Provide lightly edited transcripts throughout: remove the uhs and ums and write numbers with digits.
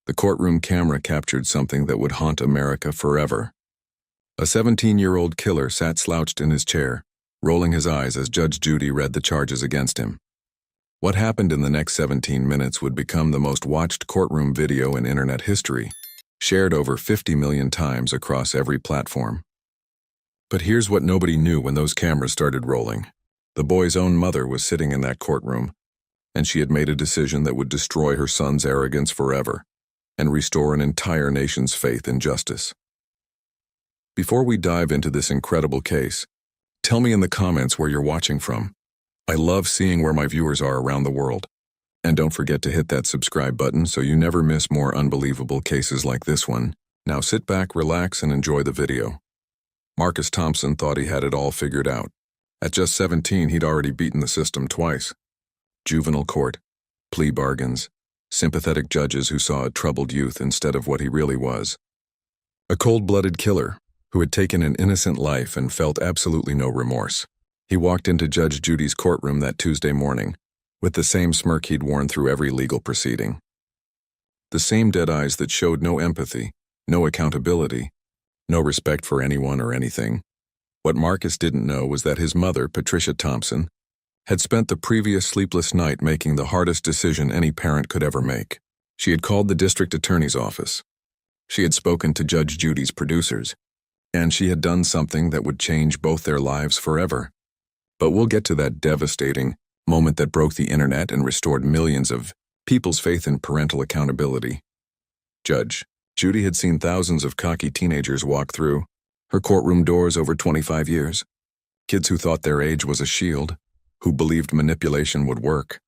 The courtroom camera captured something that would haunt America forever. A 17-year-old killer sat slouched in his chair, rolling his eyes as Judge Judy read the charges against him. What happened in the next 17 minutes would become the most watched courtroom video in internet history, shared over 50 million times across every platform. But here's what nobody knew when those cameras started rolling. The boy's own mother was sitting in that courtroom, and she had made a decision that would destroy her son's arrogance forever and restore an entire nation's faith in justice. Before we dive into this incredible case, tell me in the comments where you're watching from. I love seeing where my viewers are around the world. And don't forget to hit that subscribe button so you never miss more unbelievable cases like this one. Now sit back, relax, and enjoy the video. Marcus Thompson thought he had it all figured out. At just 17, he'd already beaten the system twice. Juvenile court, plea bargains, sympathetic judges who saw a troubled youth instead of what he really was. A cold-blooded killer who had taken an innocent life and felt absolutely no remorse. He walked into Judge Judy's courtroom that Tuesday morning with the same smirk he'd worn through every legal proceeding. The same dead eyes that showed no empathy, no accountability, no respect for anyone or anything. What Marcus didn't know was that his mother, Patricia Thompson, had spent the previous sleepless night making the hardest decision any parent could ever make. She had called the district attorney's office. She had spoken to Judge Judy's producers, and she had done something that would change both their lives forever. But we'll get to that devastating moment that broke the internet and restored millions of people's faith in parental accountability. Judge Judy had seen thousands of cocky teenagers walk through her courtroom doors over 25 years. Kids who thought their age was a shield, who believed manipulation would work,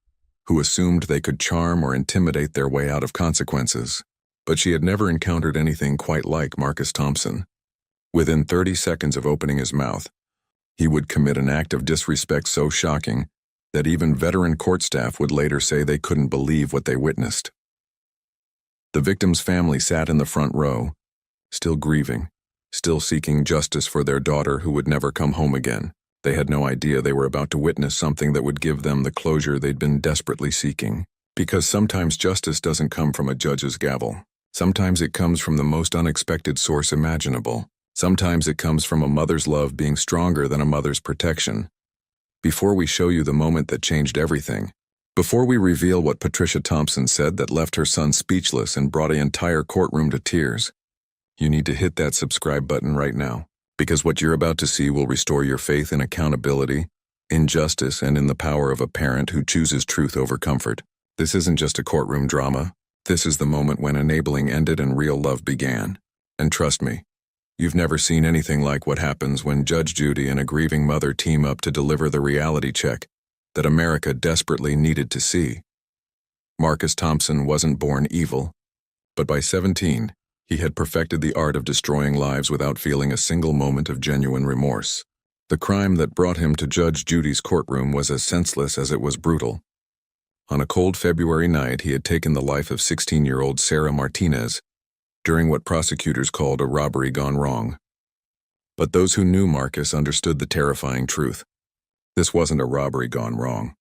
who assumed they could charm or intimidate their way out of consequences. But she had never encountered anything quite like Marcus Thompson. Within 30 seconds of opening his mouth, he would commit an act of disrespect so shocking that even veteran court staff would later say they couldn't believe what they witnessed. The victim's family sat in the front row, still grieving, still seeking justice for their daughter who would never come home again. They had no idea they were about to witness something that would give them the closure they'd been desperately seeking. Because sometimes justice doesn't come from a judge's gavel. Sometimes it comes from the most unexpected source imaginable. Sometimes it comes from a mother's love being stronger than a mother's protection. Before we show you the moment that changed everything, before we reveal what Patricia Thompson said that left her son speechless and brought an entire courtroom to tears, you need to hit that subscribe button right now, because what you're about to see will restore your faith in accountability, in justice, and in the power of a parent who chooses truth over comfort. This isn't just a courtroom drama. This is the moment when enabling ended and real love began. And trust me, you've never seen anything like what happens when Judge Judy and a grieving mother team up to deliver the reality check that America desperately needed to see. Marcus Thompson wasn't born evil, but by 17, he had perfected the art of destroying lives without feeling a single moment of genuine remorse. The crime that brought him to Judge Judy's courtroom was as senseless as it was brutal. On a cold February night, he had taken the life of 16-year-old Sarah Martinez during what prosecutors called a robbery gone wrong. But those who knew Marcus understood the terrifying truth. This wasn't a robbery gone wrong.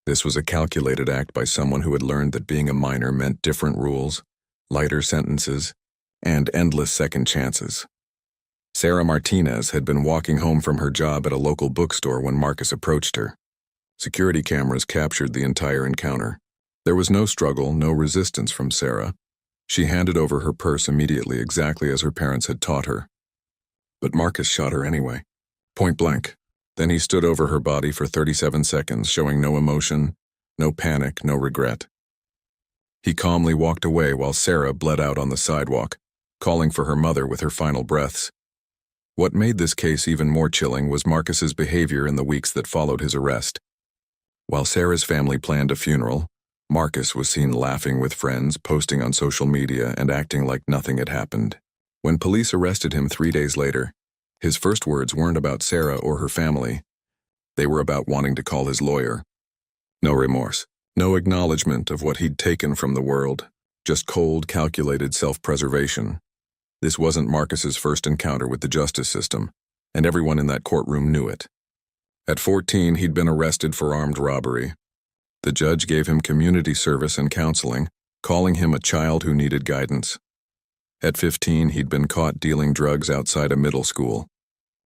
This was a calculated act by someone who had learned that being a minor meant different rules, lighter sentences, and endless second chances. Sarah Martinez had been walking home from her job at a local bookstore when Marcus approached her. Security cameras captured the entire encounter. There was no struggle, no resistance from Sarah. She handed over her purse immediately, exactly as her parents had taught her. But Marcus shot her anyway, point blank. Then he stood over her body for 37 seconds, showing no emotion, no panic, no regret. He calmly walked away while Sarah bled out on the sidewalk, calling for her mother with her final breaths. What made this case even more chilling was Marcus's behavior in the weeks that followed his arrest. While Sarah's family planned a funeral, Marcus was seen laughing with friends, posting on social media, and acting like nothing had happened. When police arrested him 3 days later, his first words weren't about Sarah or her family. They were about wanting to call his lawyer. No remorse, no acknowledgement of what he'd taken from the world, just cold, calculated self-preservation. This wasn't Marcus's first encounter with the justice system, and everyone in that courtroom knew it. At 14, he'd been arrested for armed robbery. The judge gave him community service and counseling, calling him a child who needed guidance. At 15, he'd been caught dealing drugs outside a middle school.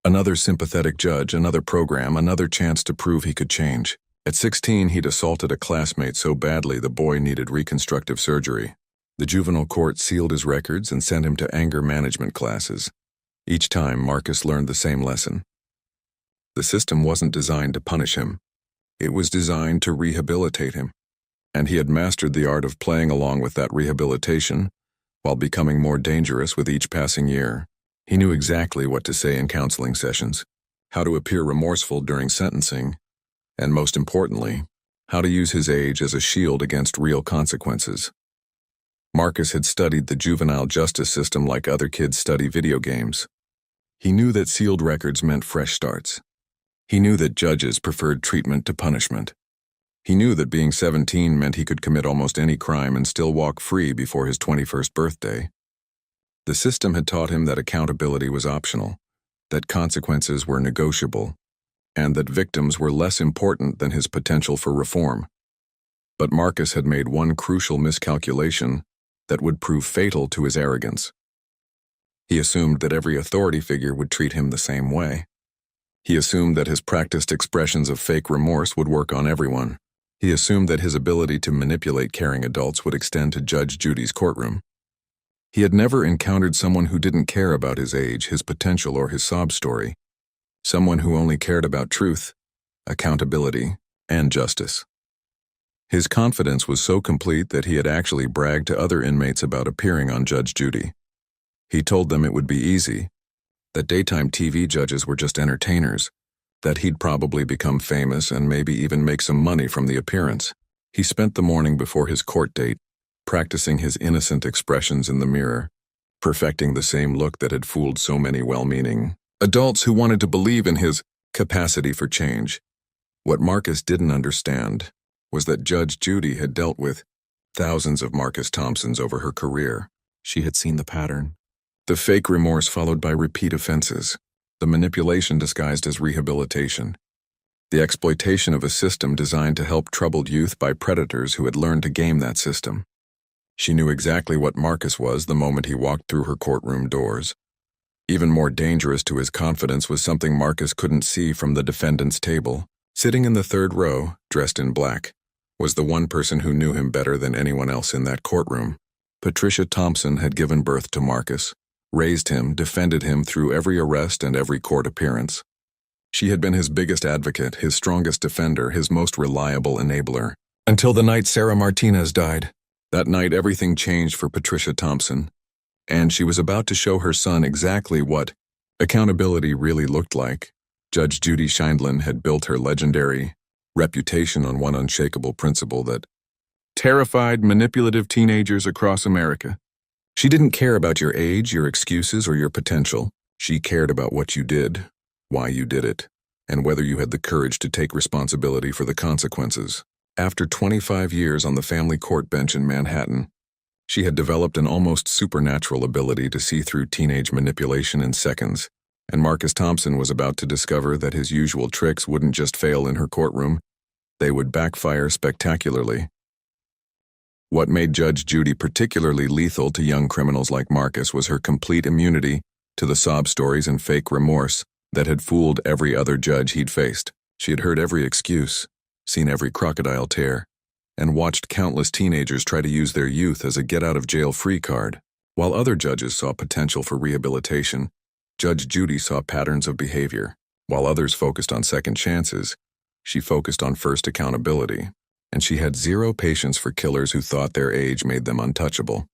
Another sympathetic judge, another program, another chance to prove he could change. At 16, he'd assaulted a classmate so badly the boy needed reconstructive surgery. The juvenile court sealed his records and sent him to anger management classes. Each time, Marcus learned the same lesson. The system wasn't designed to punish him. It was designed to rehabilitate him. And he had mastered the art of playing along with that rehabilitation while becoming more dangerous with each passing year. He knew exactly what to say in counseling sessions, how to appear remorseful during sentencing, and most importantly, how to use his age as a shield against real consequences. Marcus had studied the juvenile justice system like other kids study video games. He knew that sealed records meant fresh starts. He knew that judges preferred treatment to punishment. He knew that being 17 meant he could commit almost any crime and still walk free before his 21st birthday. The system had taught him that accountability was optional, that consequences were negotiable, and that victims were less important than his potential for reform. But Marcus had made one crucial miscalculation that would prove fatal to his arrogance. He assumed that every authority figure would treat him the same way. He assumed that his practiced expressions of fake remorse would work on everyone. He assumed that his ability to manipulate caring adults would extend to Judge Judy's courtroom. He had never encountered someone who didn't care about his age, his potential, or his sob story. Someone who only cared about truth, accountability, and justice. His confidence was so complete that he had actually bragged to other inmates about appearing on Judge Judy. He told them it would be easy, that daytime TV judges were just entertainers, that he'd probably become famous and maybe even make some money from the appearance. He spent the morning before his court date, practicing his innocent expressions in the mirror, perfecting the same look that had fooled so many well-meaning adults who wanted to believe in his capacity for change. What Marcus didn't understand was that Judge Judy had dealt with thousands of Marcus Thompsons over her career. She had seen the pattern. The fake remorse followed by repeat offenses, the manipulation disguised as rehabilitation, the exploitation of a system designed to help troubled youth by predators who had learned to game that system. She knew exactly what Marcus was the moment he walked through her courtroom doors. Even more dangerous to his confidence was something Marcus couldn't see from the defendant's table. Sitting in the third row, dressed in black, was the one person who knew him better than anyone else in that courtroom. Patricia Thompson had given birth to Marcus, raised him, defended him through every arrest and every court appearance. She had been his biggest advocate, his strongest defender, his most reliable enabler. Until the night Sarah Martinez died. That night everything changed for Patricia Thompson, and she was about to show her son exactly what accountability really looked like. Judge Judy Scheindlin had built her legendary reputation on one unshakable principle that terrified manipulative teenagers across America. She didn't care about your age, your excuses, or your potential. She cared about what you did, why you did it, and whether you had the courage to take responsibility for the consequences. After 25 years on the family court bench in Manhattan, she had developed an almost supernatural ability to see through teenage manipulation in seconds, and Marcus Thompson was about to discover that his usual tricks wouldn't just fail in her courtroom, they would backfire spectacularly. What made Judge Judy particularly lethal to young criminals like Marcus was her complete immunity to the sob stories and fake remorse that had fooled every other judge he'd faced. She had heard every excuse, seen every crocodile tear, and watched countless teenagers try to use their youth as a get-out-of-jail-free card. While other judges saw potential for rehabilitation, Judge Judy saw patterns of behavior. While others focused on second chances, she focused on first accountability, and she had zero patience for killers who thought their age made them untouchable.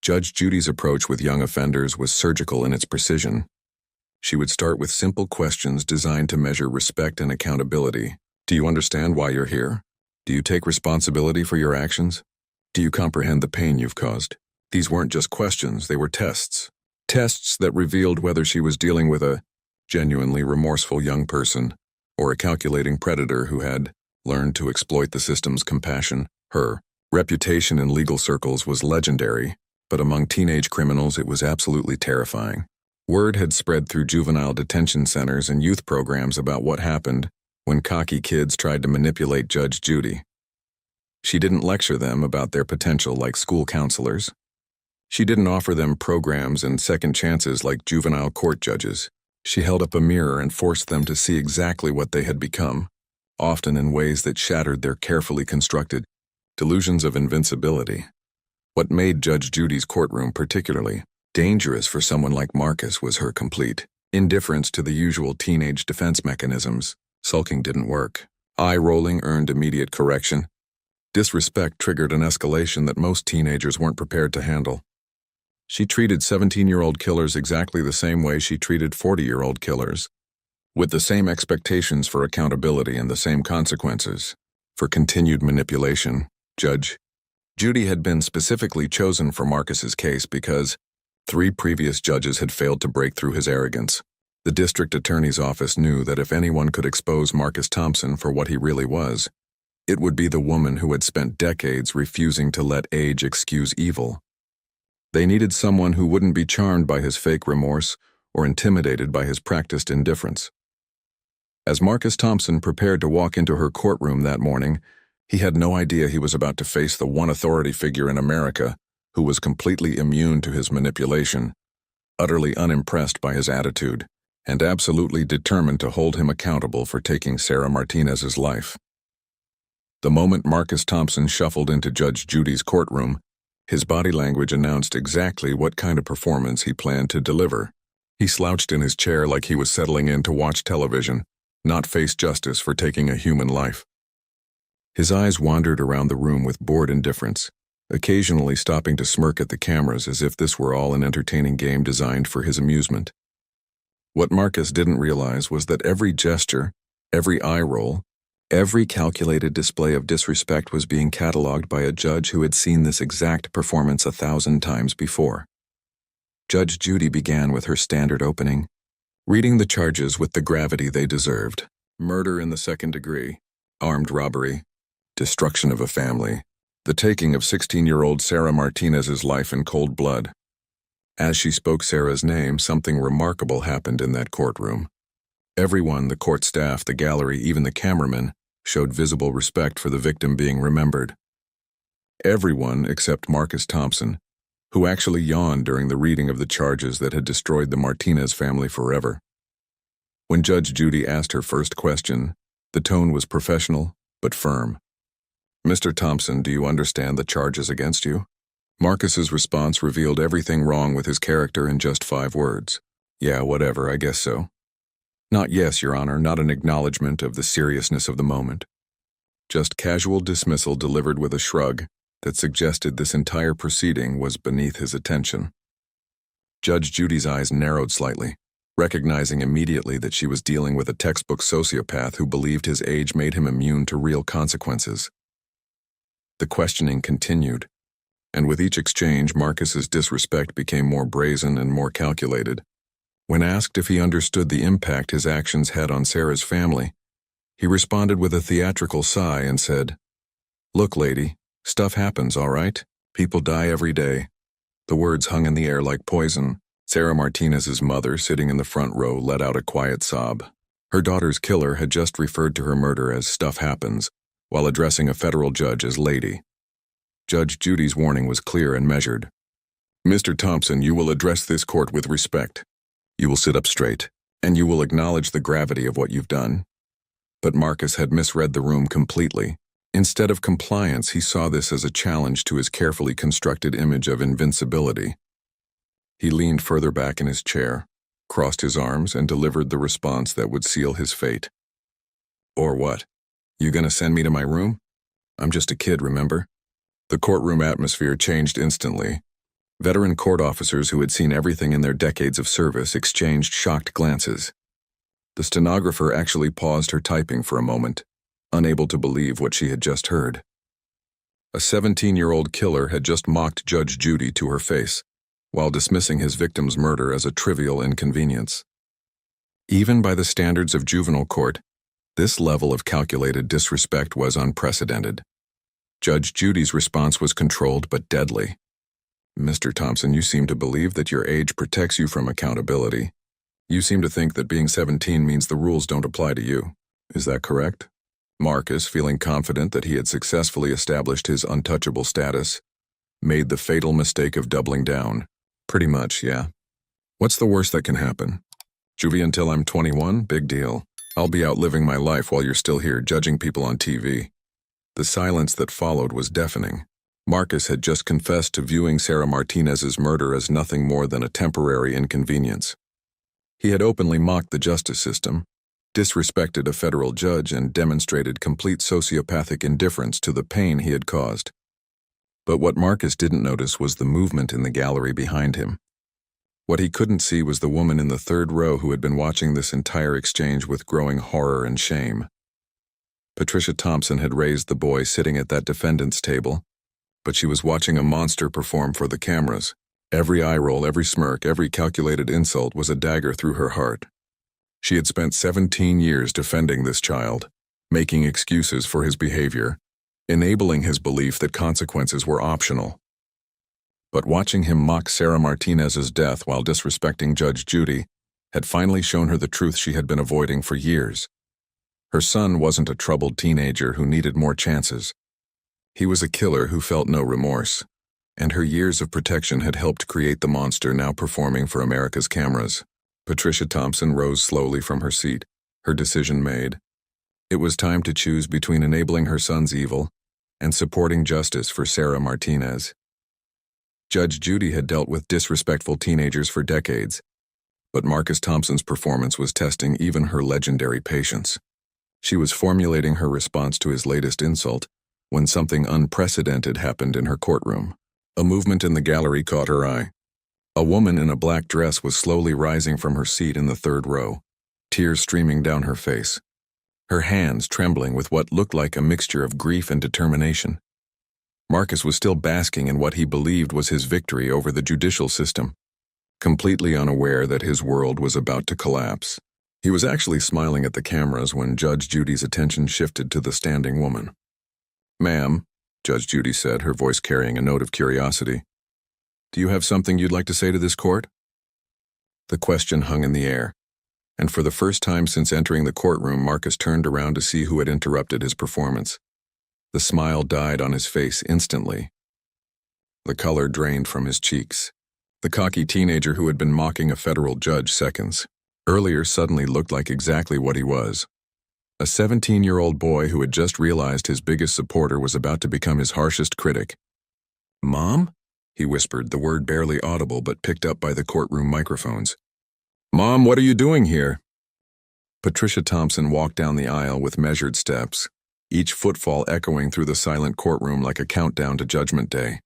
Judge Judy's approach with young offenders was surgical in its precision. She would start with simple questions designed to measure respect and accountability. Do you understand why you're here? Do you take responsibility for your actions? Do you comprehend the pain you've caused? These weren't just questions, they were tests. Tests that revealed whether she was dealing with a genuinely remorseful young person or a calculating predator who had learned to exploit the system's compassion. Her reputation in legal circles was legendary, but among teenage criminals it was absolutely terrifying. Word had spread through juvenile detention centers and youth programs about what happened when cocky kids tried to manipulate Judge Judy. She didn't lecture them about their potential like school counselors. She didn't offer them programs and second chances like juvenile court judges. She held up a mirror and forced them to see exactly what they had become, often in ways that shattered their carefully constructed delusions of invincibility. What made Judge Judy's courtroom particularly dangerous for someone like Marcus was her complete indifference to the usual teenage defense mechanisms. Sulking didn't work. Eye-rolling earned immediate correction. Disrespect triggered an escalation that most teenagers weren't prepared to handle. She treated 17-year-old killers exactly the same way she treated 40-year-old killers, with the same expectations for accountability and the same consequences for continued manipulation. Judge Judy had been specifically chosen for Marcus's case because 3 previous judges had failed to break through his arrogance. The district attorney's office knew that if anyone could expose Marcus Thompson for what he really was, it would be the woman who had spent decades refusing to let age excuse evil. They needed someone who wouldn't be charmed by his fake remorse or intimidated by his practiced indifference. As Marcus Thompson prepared to walk into her courtroom that morning, he had no idea he was about to face the one authority figure in America who was completely immune to his manipulation, utterly unimpressed by his attitude, and absolutely determined to hold him accountable for taking Sarah Martinez's life. The moment Marcus Thompson shuffled into Judge Judy's courtroom, his body language announced exactly what kind of performance he planned to deliver. He slouched in his chair like he was settling in to watch television, not face justice for taking a human life. His eyes wandered around the room with bored indifference, occasionally stopping to smirk at the cameras as if this were all an entertaining game designed for his amusement. What Marcus didn't realize was that every gesture, every eye roll, every calculated display of disrespect was being catalogued by a judge who had seen this exact performance 1,000 times before. Judge Judy began with her standard opening, reading the charges with the gravity they deserved: murder in the second degree, armed robbery, destruction of a family, the taking of 16-year-old Sarah Martinez's life in cold blood. As she spoke Sarah's name, something remarkable happened in that courtroom. Everyone, the court staff, the gallery, even the cameraman, showed visible respect for the victim being remembered. Everyone except Marcus Thompson, who actually yawned during the reading of the charges that had destroyed the Martinez family forever. When Judge Judy asked her first question, the tone was professional but firm. "Mr. Thompson, do you understand the charges against you?" Marcus's response revealed everything wrong with his character in just 5 words. "Yeah, whatever, I guess so." Not "yes, Your Honor," not an acknowledgement of the seriousness of the moment. Just casual dismissal delivered with a shrug that suggested this entire proceeding was beneath his attention. Judge Judy's eyes narrowed slightly, recognizing immediately that she was dealing with a textbook sociopath who believed his age made him immune to real consequences. The questioning continued, and with each exchange, Marcus's disrespect became more brazen and more calculated. When asked if he understood the impact his actions had on Sarah's family, he responded with a theatrical sigh and said, "Look, lady, stuff happens, all right? People die every day." The words hung in the air like poison. Sarah Martinez's mother, sitting in the front row, let out a quiet sob. Her daughter's killer had just referred to her murder as "stuff happens," while addressing a federal judge as "lady." Judge Judy's warning was clear and measured. "Mr. Thompson, you will address this court with respect. You will sit up straight, and you will acknowledge the gravity of what you've done." But Marcus had misread the room completely. Instead of compliance, he saw this as a challenge to his carefully constructed image of invincibility. He leaned further back in his chair, crossed his arms, and delivered the response that would seal his fate. "Or what? You gonna send me to my room? I'm just a kid, remember?" The courtroom atmosphere changed instantly. Veteran court officers who had seen everything in their decades of service exchanged shocked glances. The stenographer actually paused her typing for a moment, unable to believe what she had just heard. A 17-year-old killer had just mocked Judge Judy to her face, while dismissing his victim's murder as a trivial inconvenience. Even by the standards of juvenile court, this level of calculated disrespect was unprecedented. Judge Judy's response was controlled but deadly. "Mr. Thompson, you seem to believe that your age protects you from accountability. You seem to think that being 17 means the rules don't apply to you. Is that correct?" Marcus, feeling confident that he had successfully established his untouchable status, made the fatal mistake of doubling down. Pretty much, yeah. What's the worst that can happen? Juvie until I'm 21? Big deal. I'll be out living my life while you're still here judging people on TV. The silence that followed was deafening. Marcus had just confessed to viewing Sarah Martinez's murder as nothing more than a temporary inconvenience. He had openly mocked the justice system, disrespected a federal judge, and demonstrated complete sociopathic indifference to the pain he had caused. But what Marcus didn't notice was the movement in the gallery behind him. What he couldn't see was the woman in the third row who had been watching this entire exchange with growing horror and shame. Patricia Thompson had raised the boy sitting at that defendant's table, but she was watching a monster perform for the cameras. Every eye roll, every smirk, every calculated insult was a dagger through her heart. She had spent 17 years defending this child, making excuses for his behavior, enabling his belief that consequences were optional. But watching him mock Sarah Martinez's death while disrespecting Judge Judy had finally shown her the truth she had been avoiding for years. Her son wasn't a troubled teenager who needed more chances. He was a killer who felt no remorse, and her years of protection had helped create the monster now performing for America's cameras. Patricia Thompson rose slowly from her seat, her decision made. It was time to choose between enabling her son's evil and supporting justice for Sarah Martinez. Judge Judy had dealt with disrespectful teenagers for decades, but Marcus Thompson's performance was testing even her legendary patience. She was formulating her response to his latest insult when something unprecedented happened in her courtroom. A movement in the gallery caught her eye. A woman in a black dress was slowly rising from her seat in the third row, tears streaming down her face, her hands trembling with what looked like a mixture of grief and determination. Marcus was still basking in what he believed was his victory over the judicial system, completely unaware that his world was about to collapse. He was actually smiling at the cameras when Judge Judy's attention shifted to the standing woman. "Ma'am," Judge Judy said, her voice carrying a note of curiosity, "do you have something you'd like to say to this court?" The question hung in the air, and for the first time since entering the courtroom, Marcus turned around to see who had interrupted his performance. The smile died on his face instantly. The color drained from his cheeks. The cocky teenager who had been mocking a federal judge seconds earlier suddenly looked like exactly what he was. A 17-year-old boy who had just realized his biggest supporter was about to become his harshest critic. "Mom?" he whispered, the word barely audible but picked up by the courtroom microphones. "Mom, what are you doing here?" Patricia Thompson walked down the aisle with measured steps, each footfall echoing through the silent courtroom like a countdown to Judgment Day.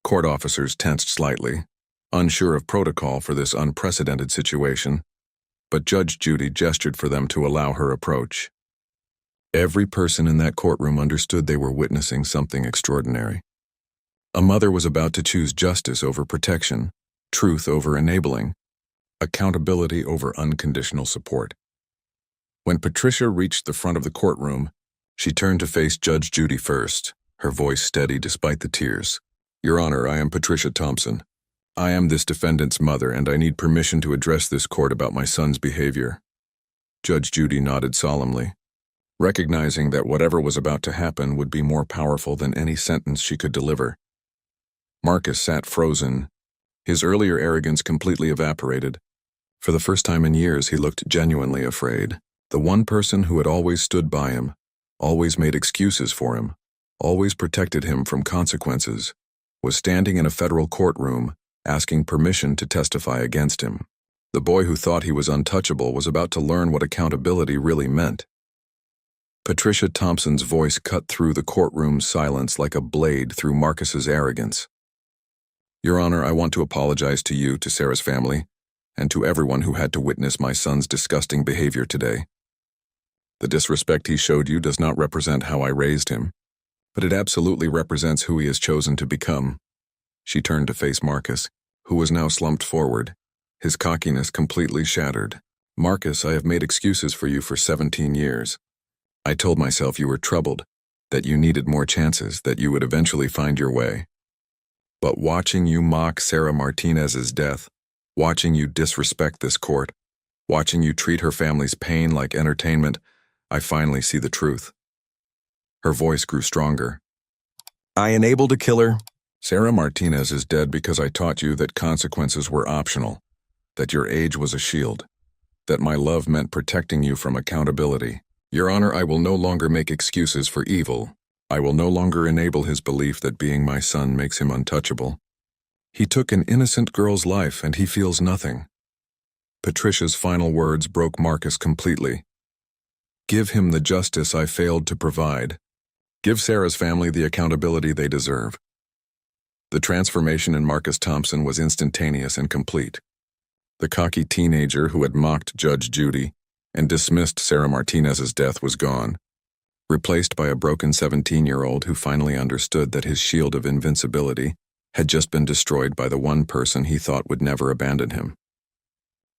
Court officers tensed slightly, unsure of protocol for this unprecedented situation, but Judge Judy gestured for them to allow her approach. Every person in that courtroom understood they were witnessing something extraordinary. A mother was about to choose justice over protection, truth over enabling, accountability over unconditional support. When Patricia reached the front of the courtroom, she turned to face Judge Judy first, her voice steady despite the tears. "Your Honor, I am Patricia Thompson. I am this defendant's mother, and I need permission to address this court about my son's behavior." Judge Judy nodded solemnly, recognizing that whatever was about to happen would be more powerful than any sentence she could deliver. Marcus sat frozen, his earlier arrogance completely evaporated. For the first time in years, he looked genuinely afraid. The one person who had always stood by him, always made excuses for him, always protected him from consequences, was standing in a federal courtroom, asking permission to testify against him. The boy who thought he was untouchable was about to learn what accountability really meant. Patricia Thompson's voice cut through the courtroom's silence like a blade through Marcus's arrogance. "Your Honor, I want to apologize to you, to Sarah's family, and to everyone who had to witness my son's disgusting behavior today. The disrespect he showed you does not represent how I raised him, but it absolutely represents who he has chosen to become." She turned to face Marcus, who was now slumped forward, his cockiness completely shattered. "Marcus, I have made excuses for you for 17 years. I told myself you were troubled, that you needed more chances, that you would eventually find your way. But watching you mock Sarah Martinez's death, watching you disrespect this court, watching you treat her family's pain like entertainment, I finally see the truth." Her voice grew stronger. "I enabled a killer. Sarah Martinez is dead because I taught you that consequences were optional, that your age was a shield, that my love meant protecting you from accountability. Your Honor, I will no longer make excuses for evil. I will no longer enable his belief that being my son makes him untouchable. He took an innocent girl's life and he feels nothing." Patricia's final words broke Marcus completely. "Give him the justice I failed to provide. Give Sarah's family the accountability they deserve." The transformation in Marcus Thompson was instantaneous and complete. The cocky teenager who had mocked Judge Judy and dismissed Sarah Martinez's death was gone, replaced by a broken 17-year-old who finally understood that his shield of invincibility had just been destroyed by the one person he thought would never abandon him.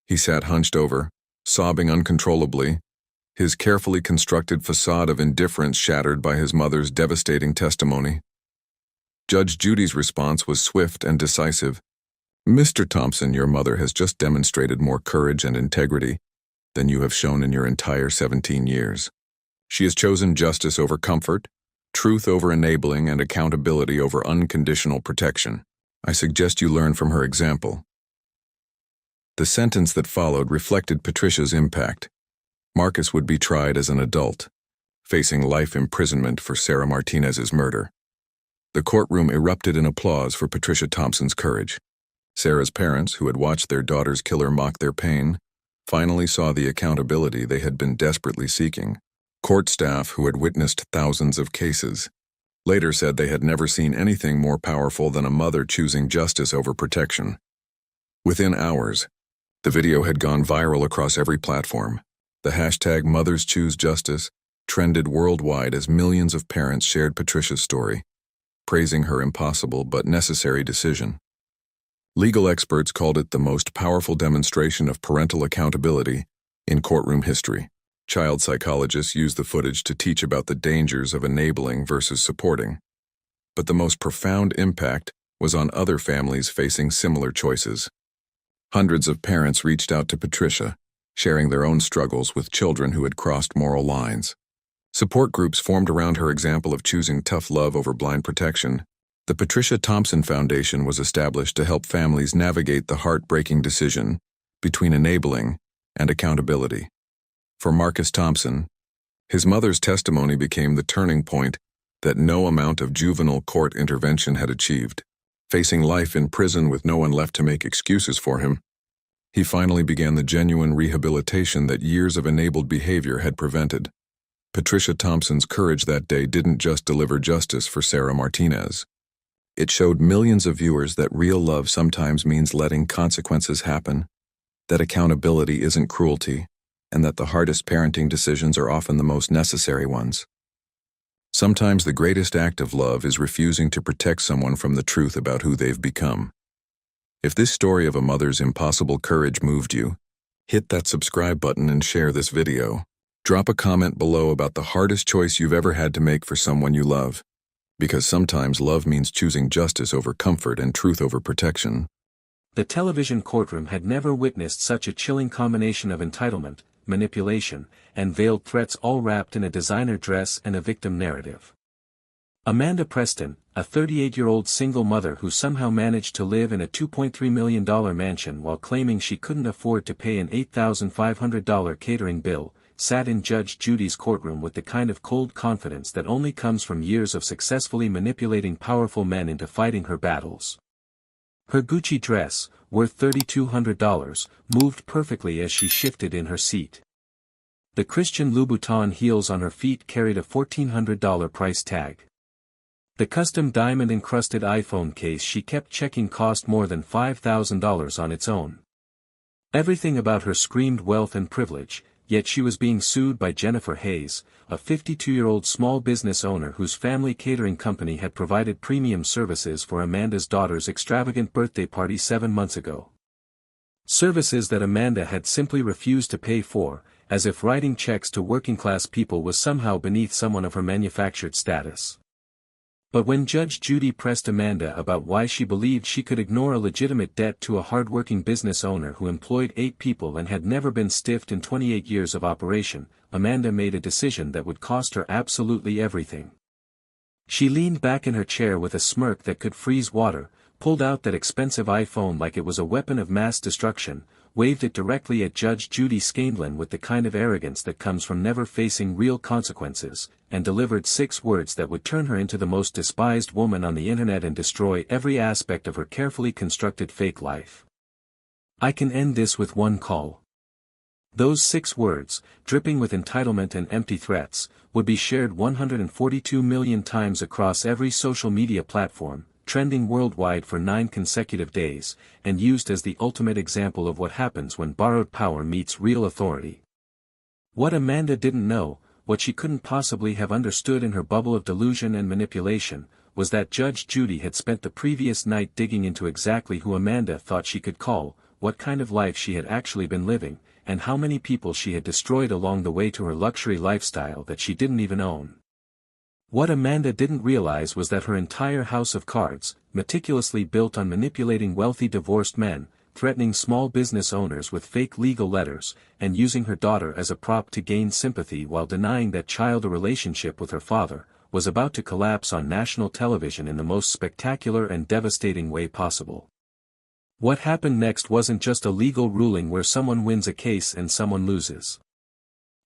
He sat hunched over, sobbing uncontrollably, his carefully constructed facade of indifference shattered by his mother's devastating testimony. Judge Judy's response was swift and decisive. "Mr. Thompson, your mother has just demonstrated more courage and integrity than you have shown in your entire 17 years. She has chosen justice over comfort, truth over enabling, and accountability over unconditional protection. I suggest you learn from her example." The sentence that followed reflected Patricia's impact. Marcus would be tried as an adult, facing life imprisonment for Sarah Martinez's murder. The courtroom erupted in applause for Patricia Thompson's courage. Sarah's parents, who had watched their daughter's killer mock their pain, finally saw the accountability they had been desperately seeking. Court staff, who had witnessed thousands of cases, later said they had never seen anything more powerful than a mother choosing justice over protection. Within hours, the video had gone viral across every platform. The hashtag #MothersChooseJustice trended worldwide as millions of parents shared Patricia's story, praising her impossible but necessary decision. Legal experts called it the most powerful demonstration of parental accountability in courtroom history. Child psychologists used the footage to teach about the dangers of enabling versus supporting. But the most profound impact was on other families facing similar choices. Hundreds of parents reached out to Patricia, sharing their own struggles with children who had crossed moral lines. Support groups formed around her example of choosing tough love over blind protection. The Patricia Thompson Foundation was established to help families navigate the heartbreaking decision between enabling and accountability. For Marcus Thompson, his mother's testimony became the turning point that no amount of juvenile court intervention had achieved. Facing life in prison with no one left to make excuses for him, he finally began the genuine rehabilitation that years of enabled behavior had prevented. Patricia Thompson's courage that day didn't just deliver justice for Sarah Martinez. It showed millions of viewers that real love sometimes means letting consequences happen, that accountability isn't cruelty, and that the hardest parenting decisions are often the most necessary ones. Sometimes the greatest act of love is refusing to protect someone from the truth about who they've become. If this story of a mother's impossible courage moved you, hit that subscribe button and share this video. Drop a comment below about the hardest choice you've ever had to make for someone you love, because sometimes love means choosing justice over comfort and truth over protection. The television courtroom had never witnessed such a chilling combination of entitlement, manipulation, and veiled threats, all wrapped in a designer dress and a victim narrative. Amanda Preston, a 38-year-old single mother who somehow managed to live in a $2.3 million mansion while claiming she couldn't afford to pay an $8,500 catering bill, sat in Judge Judy's courtroom with the kind of cold confidence that only comes from years of successfully manipulating powerful men into fighting her battles. Her Gucci dress, worth $3,200, moved perfectly as she shifted in her seat. The Christian Louboutin heels on her feet carried a $1,400 price tag. The custom diamond-encrusted iPhone case she kept checking cost more than $5,000 on its own. Everything about her screamed wealth and privilege, yet she was being sued by Jennifer Hayes, a 52-year-old small business owner whose family catering company had provided premium services for Amanda's daughter's extravagant birthday party 7 months ago. Services that Amanda had simply refused to pay for, as if writing checks to working-class people was somehow beneath someone of her manufactured status. But when Judge Judy pressed Amanda about why she believed she could ignore a legitimate debt to a hard-working business owner who employed 8 people and had never been stiffed in 28 years of operation, Amanda made a decision that would cost her absolutely everything. She leaned back in her chair with a smirk that could freeze water, pulled out that expensive iPhone like it was a weapon of mass destruction, waved it directly at Judge Judy Scanlon with the kind of arrogance that comes from never facing real consequences, and delivered 6 words that would turn her into the most despised woman on the internet and destroy every aspect of her carefully constructed fake life. "I can end this with one call." Those 6 words, dripping with entitlement and empty threats, would be shared 142 million times across every social media platform, trending worldwide for 9 consecutive days, and used as the ultimate example of what happens when borrowed power meets real authority. What Amanda didn't know, what she couldn't possibly have understood in her bubble of delusion and manipulation, was that Judge Judy had spent the previous night digging into exactly who Amanda thought she could call, what kind of life she had actually been living, and how many people she had destroyed along the way to her luxury lifestyle that she didn't even own. What Amanda didn't realize was that her entire house of cards, meticulously built on manipulating wealthy divorced men, threatening small business owners with fake legal letters, and using her daughter as a prop to gain sympathy while denying that child a relationship with her father, was about to collapse on national television in the most spectacular and devastating way possible. What happened next wasn't just a legal ruling where someone wins a case and someone loses.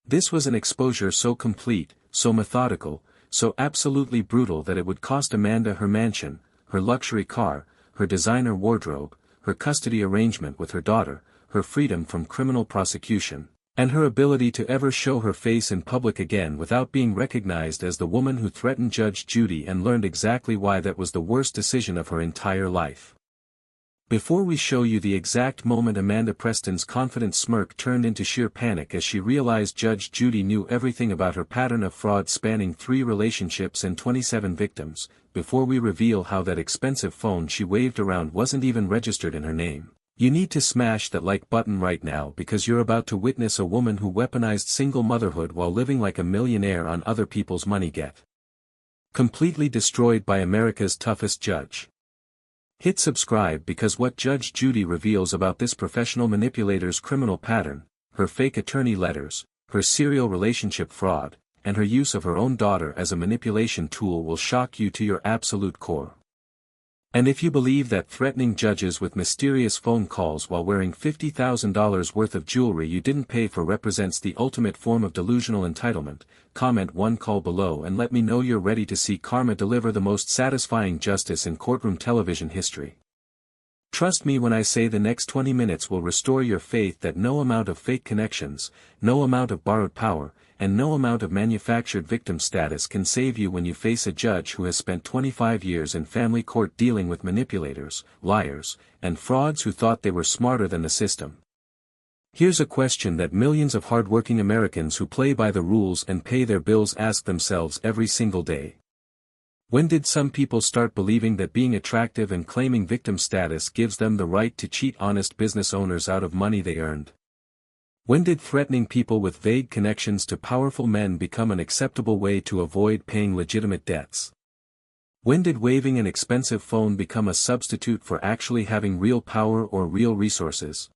This was an exposure so complete, so methodical, so absolutely brutal that it would cost Amanda her mansion, her luxury car, her designer wardrobe, her custody arrangement with her daughter, her freedom from criminal prosecution, and her ability to ever show her face in public again without being recognized as the woman who threatened Judge Judy and learned exactly why that was the worst decision of her entire life. Before we show you the exact moment Amanda Preston's confident smirk turned into sheer panic as she realized Judge Judy knew everything about her pattern of fraud spanning 3 relationships and 27 victims, before we reveal how that expensive phone she waved around wasn't even registered in her name, you need to smash that like button right now because you're about to witness a woman who weaponized single motherhood while living like a millionaire on other people's money get completely destroyed by America's toughest judge. Hit subscribe because what Judge Judy reveals about this professional manipulator's criminal pattern, her fake attorney letters, her serial relationship fraud, and her use of her own daughter as a manipulation tool will shock you to your absolute core. And if you believe that threatening judges with mysterious phone calls while wearing $50,000 worth of jewelry you didn't pay for represents the ultimate form of delusional entitlement, comment one call below and let me know you're ready to see karma deliver the most satisfying justice in courtroom television history. Trust me when I say the next 20 minutes will restore your faith that no amount of fake connections, no amount of borrowed power, and no amount of manufactured victim status can save you when you face a judge who has spent 25 years in family court dealing with manipulators, liars, and frauds who thought they were smarter than the system. Here's a question that millions of hardworking Americans who play by the rules and pay their bills ask themselves every single day. When did some people start believing that being attractive and claiming victim status gives them the right to cheat honest business owners out of money they earned? When did threatening people with vague connections to powerful men become an acceptable way to avoid paying legitimate debts? When did waving an expensive phone become a substitute for actually having real power or real resources?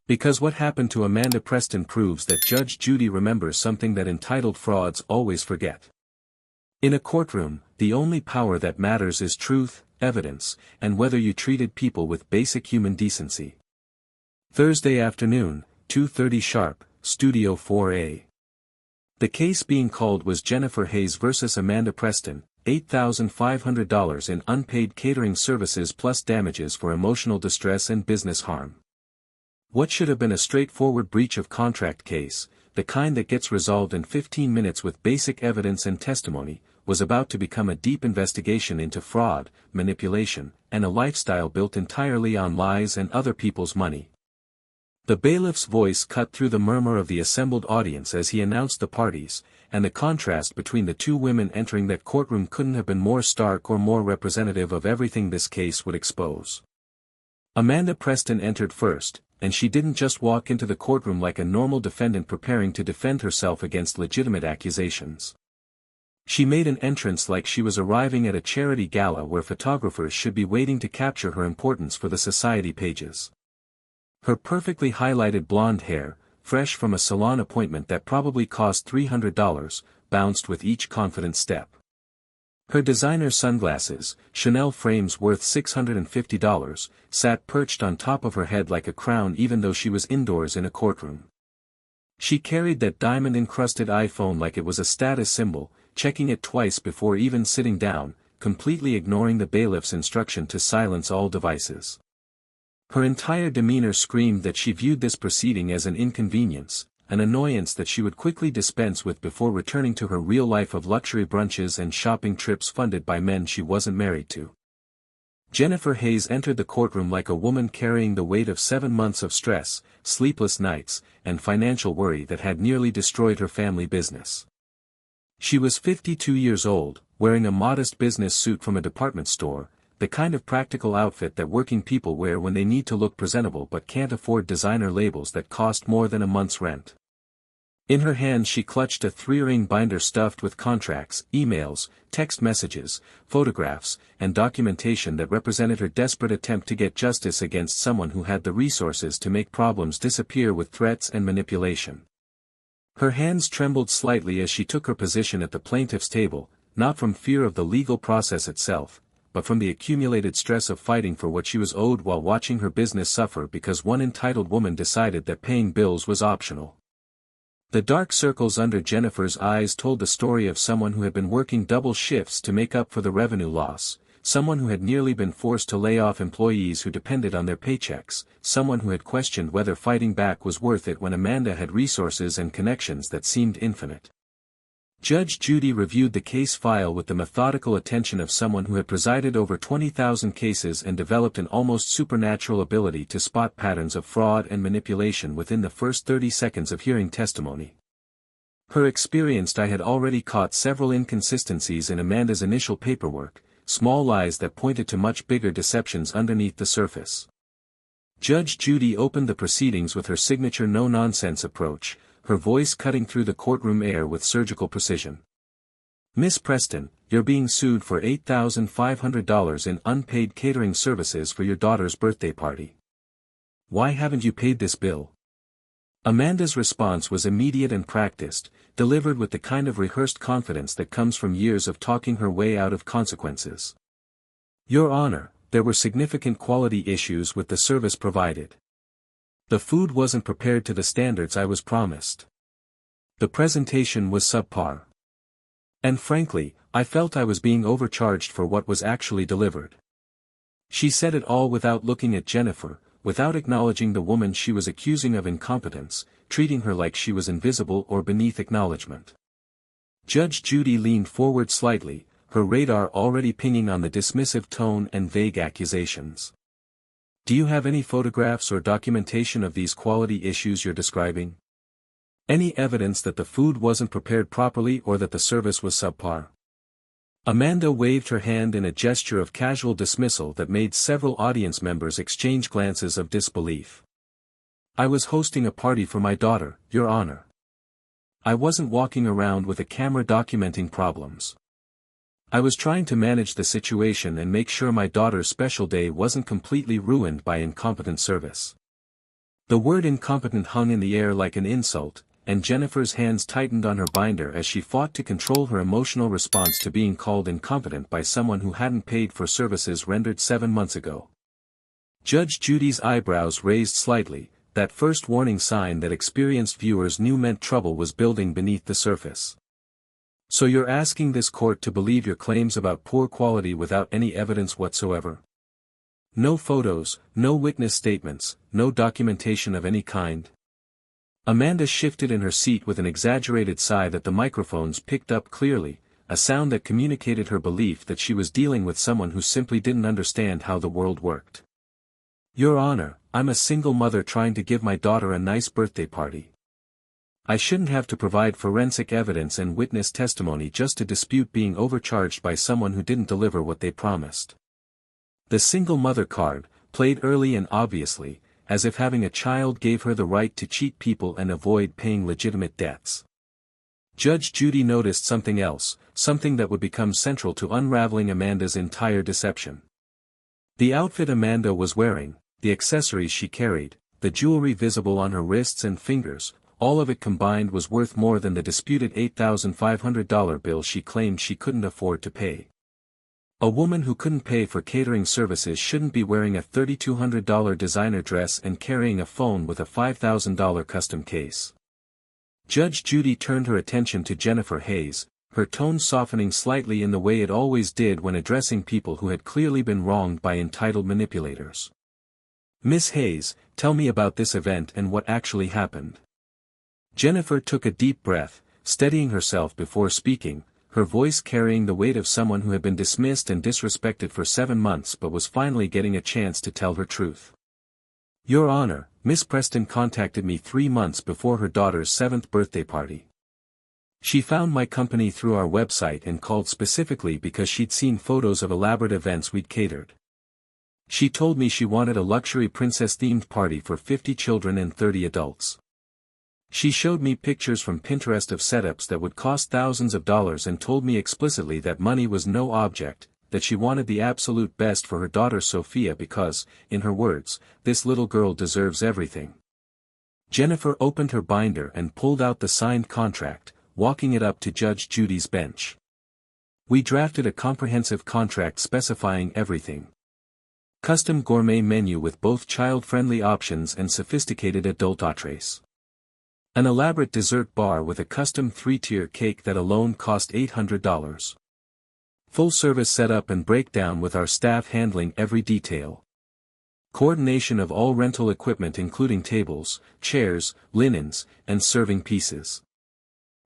Because what happened to Amanda Preston proves that Judge Judy remembers something that entitled frauds always forget. In a courtroom, the only power that matters is truth, evidence, and whether you treated people with basic human decency. Thursday afternoon, 2:30 sharp, Studio 4A. The case being called was Jennifer Hayes vs. Amanda Preston, $8,500 in unpaid catering services plus damages for emotional distress and business harm. What should have been a straightforward breach of contract case, the kind that gets resolved in 15 minutes with basic evidence and testimony, was about to become a deep investigation into fraud, manipulation, and a lifestyle built entirely on lies and other people's money. The bailiff's voice cut through the murmur of the assembled audience as he announced the parties, and the contrast between the 2 women entering that courtroom couldn't have been more stark or more representative of everything this case would expose. Amanda Preston entered first, and she didn't just walk into the courtroom like a normal defendant preparing to defend herself against legitimate accusations. She made an entrance like she was arriving at a charity gala where photographers should be waiting to capture her importance for the society pages. Her perfectly highlighted blonde hair, fresh from a salon appointment that probably cost $300, bounced with each confident step. Her designer sunglasses, Chanel frames worth $650, sat perched on top of her head like a crown even though she was indoors in a courtroom. She carried that diamond-encrusted iPhone like it was a status symbol, checking it twice before even sitting down, completely ignoring the bailiff's instruction to silence all devices. Her entire demeanor screamed that she viewed this proceeding as an inconvenience, an annoyance that she would quickly dispense with before returning to her real life of luxury brunches and shopping trips funded by men she wasn't married to. Jennifer Hayes entered the courtroom like a woman carrying the weight of 7 months of stress, sleepless nights, and financial worry that had nearly destroyed her family business. She was 52 years old, wearing a modest business suit from a department store, the kind of practical outfit that working people wear when they need to look presentable but can't afford designer labels that cost more than a month's rent. In her hand she clutched a 3-ring binder stuffed with contracts, emails, text messages, photographs, and documentation that represented her desperate attempt to get justice against someone who had the resources to make problems disappear with threats and manipulation. Her hands trembled slightly as she took her position at the plaintiff's table, not from fear of the legal process itself, but from the accumulated stress of fighting for what she was owed while watching her business suffer because one entitled woman decided that paying bills was optional. The dark circles under Jennifer's eyes told the story of someone who had been working double shifts to make up for the revenue loss, someone who had nearly been forced to lay off employees who depended on their paychecks, someone who had questioned whether fighting back was worth it when Amanda had resources and connections that seemed infinite. Judge Judy reviewed the case file with the methodical attention of someone who had presided over 20,000 cases and developed an almost supernatural ability to spot patterns of fraud and manipulation within the first 30 seconds of hearing testimony. Her experienced eye had already caught several inconsistencies in Amanda's initial paperwork, small lies that pointed to much bigger deceptions underneath the surface. Judge Judy opened the proceedings with her signature no-nonsense approach, her voice cutting through the courtroom air with surgical precision. "Miss Preston, you're being sued for $8,500 in unpaid catering services for your daughter's birthday party. Why haven't you paid this bill?" Amanda's response was immediate and practiced, delivered with the kind of rehearsed confidence that comes from years of talking her way out of consequences. "Your Honor, there were significant quality issues with the service provided. The food wasn't prepared to the standards I was promised. The presentation was subpar. And frankly, I felt I was being overcharged for what was actually delivered." She said it all without looking at Jennifer, without acknowledging the woman she was accusing of incompetence, treating her like she was invisible or beneath acknowledgement. Judge Judy leaned forward slightly, her radar already pinging on the dismissive tone and vague accusations. "Do you have any photographs or documentation of these quality issues you're describing? Any evidence that the food wasn't prepared properly or that the service was subpar?" Amanda waved her hand in a gesture of casual dismissal that made several audience members exchange glances of disbelief. "I was hosting a party for my daughter, Your Honor. I wasn't walking around with a camera documenting problems. I was trying to manage the situation and make sure my daughter's special day wasn't completely ruined by incompetent service." The word incompetent hung in the air like an insult, and Jennifer's hands tightened on her binder as she fought to control her emotional response to being called incompetent by someone who hadn't paid for services rendered 7 months ago. Judge Judy's eyebrows raised slightly, that first warning sign that experienced viewers knew meant trouble was building beneath the surface. "So you're asking this court to believe your claims about poor quality without any evidence whatsoever? No photos, no witness statements, no documentation of any kind?" Amanda shifted in her seat with an exaggerated sigh that the microphones picked up clearly, a sound that communicated her belief that she was dealing with someone who simply didn't understand how the world worked. "Your Honor, I'm a single mother trying to give my daughter a nice birthday party. I shouldn't have to provide forensic evidence and witness testimony just to dispute being overcharged by someone who didn't deliver what they promised." The single mother card, played early and obviously, as if having a child gave her the right to cheat people and avoid paying legitimate debts. Judge Judy noticed something else, something that would become central to unraveling Amanda's entire deception. The outfit Amanda was wearing, the accessories she carried, the jewelry visible on her wrists and fingers, all of it combined was worth more than the disputed $8,500 bill she claimed she couldn't afford to pay. A woman who couldn't pay for catering services shouldn't be wearing a $3,200 designer dress and carrying a phone with a $5,000 custom case. Judge Judy turned her attention to Jennifer Hayes, her tone softening slightly in the way it always did when addressing people who had clearly been wronged by entitled manipulators. "Miss Hayes, tell me about this event and what actually happened." Jennifer took a deep breath, steadying herself before speaking, her voice carrying the weight of someone who had been dismissed and disrespected for 7 months but was finally getting a chance to tell her truth. "Your Honor, Miss Preston contacted me 3 months before her daughter's 7th birthday party. She found my company through our website and called specifically because she'd seen photos of elaborate events we'd catered. She told me she wanted a luxury princess-themed party for 50 children and 30 adults. She showed me pictures from Pinterest of setups that would cost thousands of dollars and told me explicitly that money was no object, that she wanted the absolute best for her daughter Sophia because, in her words, this little girl deserves everything." Jennifer opened her binder and pulled out the signed contract, walking it up to Judge Judy's bench. "We drafted a comprehensive contract specifying everything. Custom gourmet menu with both child-friendly options and sophisticated adult entrees. An elaborate dessert bar with a custom 3-tier cake that alone cost $800. Full-service setup and breakdown with our staff handling every detail. Coordination of all rental equipment including tables, chairs, linens, and serving pieces.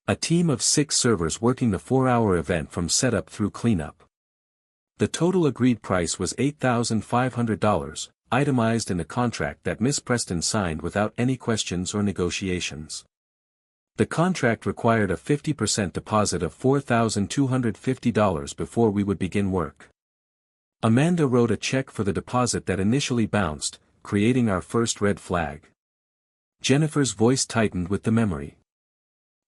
A team of 6 servers working the 4-hour event from setup through cleanup. The total agreed price was $8,500, itemized in the contract that Miss Preston signed without any questions or negotiations. The contract required a 50% deposit of $4,250 before we would begin work. Amanda wrote a check for the deposit that initially bounced, creating our first red flag." Jennifer's voice tightened with the memory.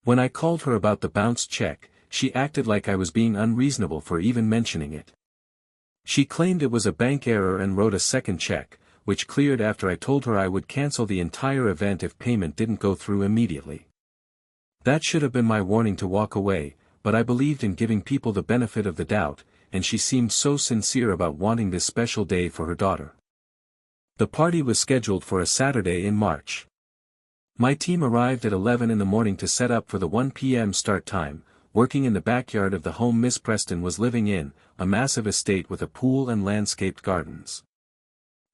"When I called her about the bounced check, she acted like I was being unreasonable for even mentioning it. She claimed it was a bank error and wrote a second check, which cleared after I told her I would cancel the entire event if payment didn't go through immediately. That should have been my warning to walk away, but I believed in giving people the benefit of the doubt, and she seemed so sincere about wanting this special day for her daughter. The party was scheduled for a Saturday in March. My team arrived at 11 in the morning to set up for the 1 p.m. start time, working in the backyard of the home Miss Preston was living in, a massive estate with a pool and landscaped gardens.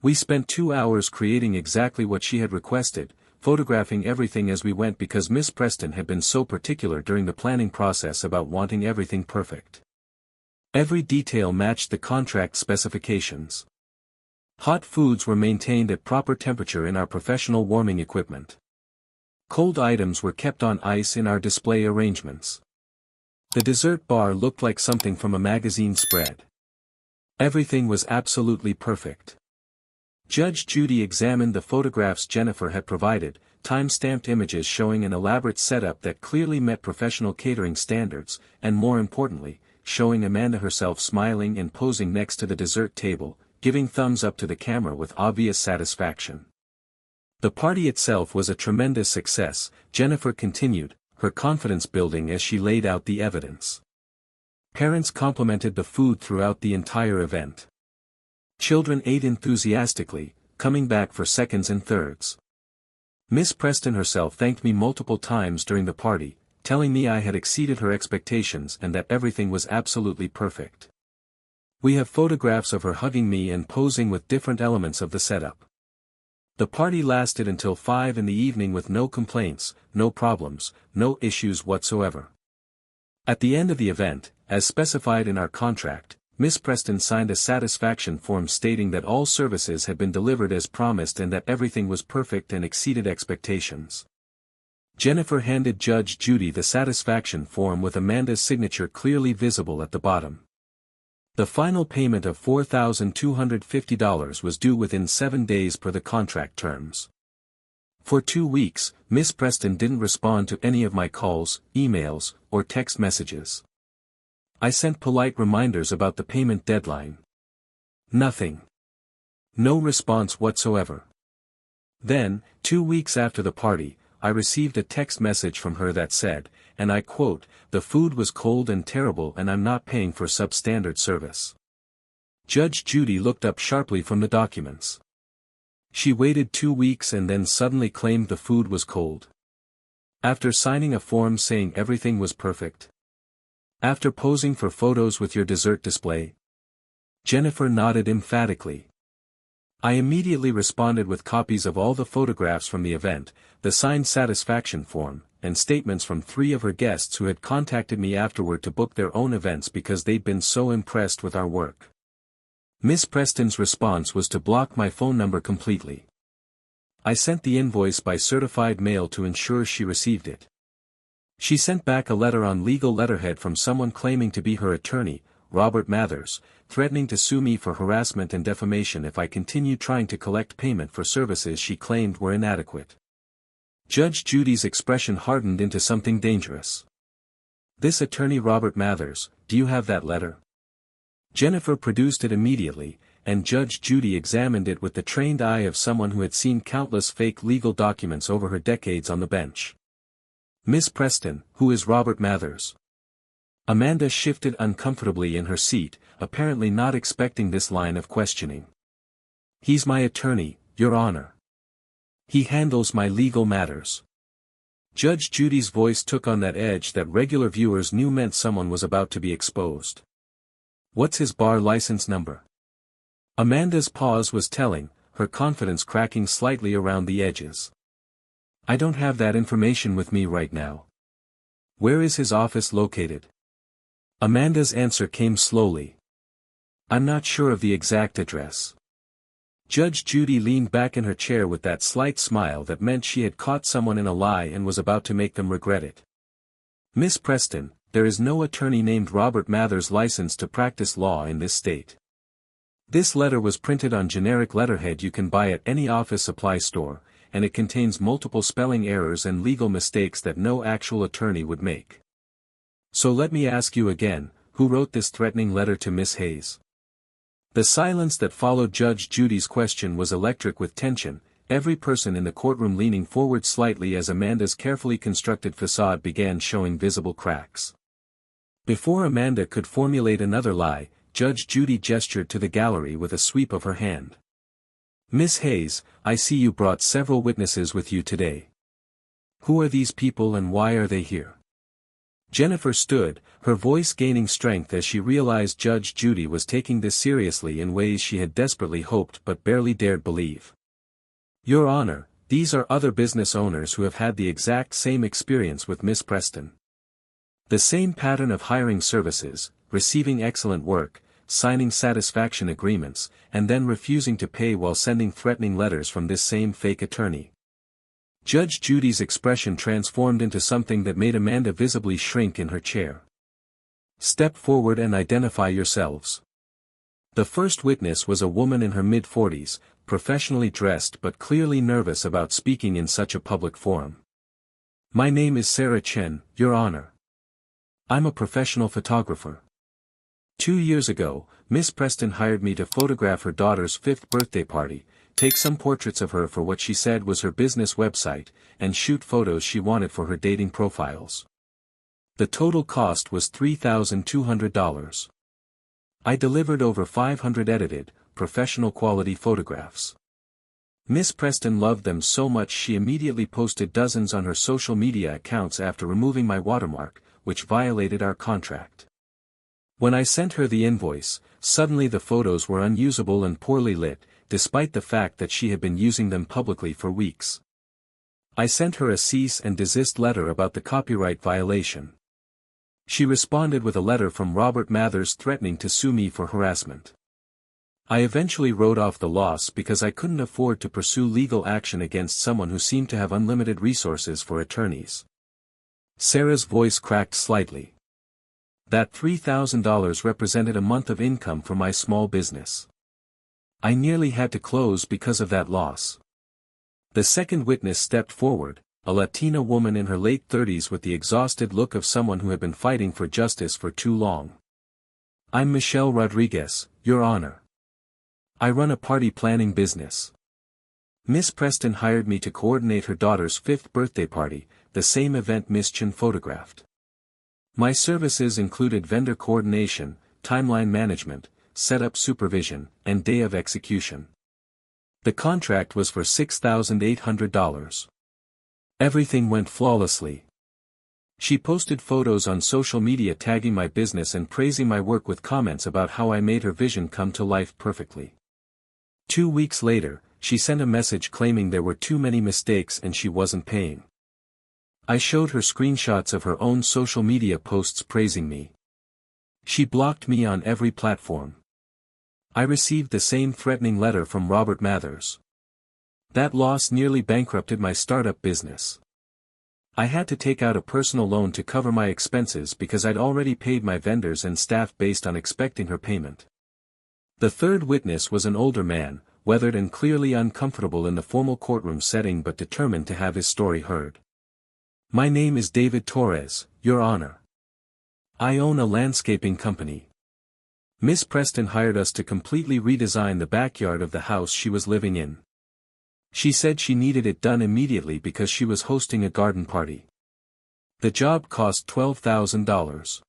We spent 2 hours creating exactly what she had requested, photographing everything as we went because Miss Preston had been so particular during the planning process about wanting everything perfect. Every detail matched the contract specifications. Hot foods were maintained at proper temperature in our professional warming equipment. Cold items were kept on ice in our display arrangements. The dessert bar looked like something from a magazine spread. Everything was absolutely perfect. Judge Judy examined the photographs Jennifer had provided, time-stamped images showing an elaborate setup that clearly met professional catering standards, and more importantly, showing Amanda herself smiling and posing next to the dessert table, giving thumbs up to the camera with obvious satisfaction. The party itself was a tremendous success, Jennifer continued, her confidence building as she laid out the evidence. Parents complimented the food throughout the entire event. Children ate enthusiastically, coming back for seconds and thirds. Miss Preston herself thanked me multiple times during the party, telling me I had exceeded her expectations and that everything was absolutely perfect. We have photographs of her hugging me and posing with different elements of the setup. The party lasted until 5 in the evening with no complaints, no problems, no issues whatsoever. At the end of the event, as specified in our contract, Miss Preston signed a satisfaction form stating that all services had been delivered as promised and that everything was perfect and exceeded expectations. Jennifer handed Judge Judy the satisfaction form with Amanda's signature clearly visible at the bottom. The final payment of $4,250 was due within 7 days per the contract terms. For 2 weeks, Miss Preston didn't respond to any of my calls, emails, or text messages. I sent polite reminders about the payment deadline. Nothing. No response whatsoever. Then, 2 weeks after the party, I received a text message from her that said, and I quote, "The food was cold and terrible and I'm not paying for substandard service." Judge Judy looked up sharply from the documents. She waited 2 weeks and then suddenly claimed the food was cold. After signing a form saying everything was perfect. After posing for photos with your dessert display. Jennifer nodded emphatically. I immediately responded with copies of all the photographs from the event, the signed satisfaction form, and statements from 3 of her guests who had contacted me afterward to book their own events because they'd been so impressed with our work. Miss Preston's response was to block my phone number completely. I sent the invoice by certified mail to ensure she received it. She sent back a letter on legal letterhead from someone claiming to be her attorney, Robert Mathers, threatening to sue me for harassment and defamation if I continued trying to collect payment for services she claimed were inadequate. Judge Judy's expression hardened into something dangerous. "This attorney Robert Mathers, do you have that letter?" Jennifer produced it immediately, and Judge Judy examined it with the trained eye of someone who had seen countless fake legal documents over her decades on the bench. "Miss Preston, who is Robert Mathers?" Amanda shifted uncomfortably in her seat, apparently not expecting this line of questioning. "He's my attorney, Your Honor. He handles my legal matters." Judge Judy's voice took on that edge that regular viewers knew meant someone was about to be exposed. "What's his bar license number?" Amanda's pause was telling, her confidence cracking slightly around the edges. "I don't have that information with me right now." "Where is his office located?" Amanda's answer came slowly. "I'm not sure of the exact address." Judge Judy leaned back in her chair with that slight smile that meant she had caught someone in a lie and was about to make them regret it. "Miss Preston, there is no attorney named Robert Mathers licensed to practice law in this state. This letter was printed on generic letterhead you can buy at any office supply store, and it contains multiple spelling errors and legal mistakes that no actual attorney would make. So let me ask you again, who wrote this threatening letter to Miss Hayes?" The silence that followed Judge Judy's question was electric with tension, every person in the courtroom leaning forward slightly as Amanda's carefully constructed facade began showing visible cracks. Before Amanda could formulate another lie, Judge Judy gestured to the gallery with a sweep of her hand. "Miss Hayes, I see you brought several witnesses with you today. Who are these people and why are they here?" Jennifer stood, her voice gaining strength as she realized Judge Judy was taking this seriously in ways she had desperately hoped but barely dared believe. "Your Honor, these are other business owners who have had the exact same experience with Miss Preston. The same pattern of hiring services, receiving excellent work, signing satisfaction agreements, and then refusing to pay while sending threatening letters from this same fake attorney." Judge Judy's expression transformed into something that made Amanda visibly shrink in her chair. "Step forward and identify yourselves." The first witness was a woman in her mid-40s, professionally dressed but clearly nervous about speaking in such a public forum. "My name is Sarah Chen, Your Honor. I'm a professional photographer. 2 years ago, Miss Preston hired me to photograph her daughter's 5th birthday party, take some portraits of her for what she said was her business website, and shoot photos she wanted for her dating profiles. The total cost was $3,200. I delivered over 500 edited, professional quality photographs. Miss Preston loved them so much she immediately posted dozens on her social media accounts after removing my watermark, which violated our contract. When I sent her the invoice, suddenly the photos were unusable and poorly lit, despite the fact that she had been using them publicly for weeks. I sent her a cease and desist letter about the copyright violation. She responded with a letter from Robert Mathers threatening to sue me for harassment. I eventually wrote off the loss because I couldn't afford to pursue legal action against someone who seemed to have unlimited resources for attorneys." Sarah's voice cracked slightly. "That $3,000 represented a month of income for my small business. I nearly had to close because of that loss." The second witness stepped forward, a Latina woman in her late 30s with the exhausted look of someone who had been fighting for justice for too long. "I'm Michelle Rodriguez, Your Honor. I run a party planning business. Miss Preston hired me to coordinate her daughter's 5th birthday party, the same event Miss Chen photographed. My services included vendor coordination, timeline management, setup supervision, and day of execution. The contract was for $6,800. Everything went flawlessly. She posted photos on social media tagging my business and praising my work with comments about how I made her vision come to life perfectly. 2 weeks later, she sent a message claiming there were too many mistakes and she wasn't paying. I showed her screenshots of her own social media posts praising me. She blocked me on every platform. I received the same threatening letter from Robert Mathers. That loss nearly bankrupted my startup business. I had to take out a personal loan to cover my expenses because I'd already paid my vendors and staff based on expecting her payment. The third witness was an older man, weathered and clearly uncomfortable in the formal courtroom setting but determined to have his story heard. My name is David Torres, Your Honor. I own a landscaping company. Miss Preston hired us to completely redesign the backyard of the house she was living in. She said she needed it done immediately because she was hosting a garden party. The job cost $12,000.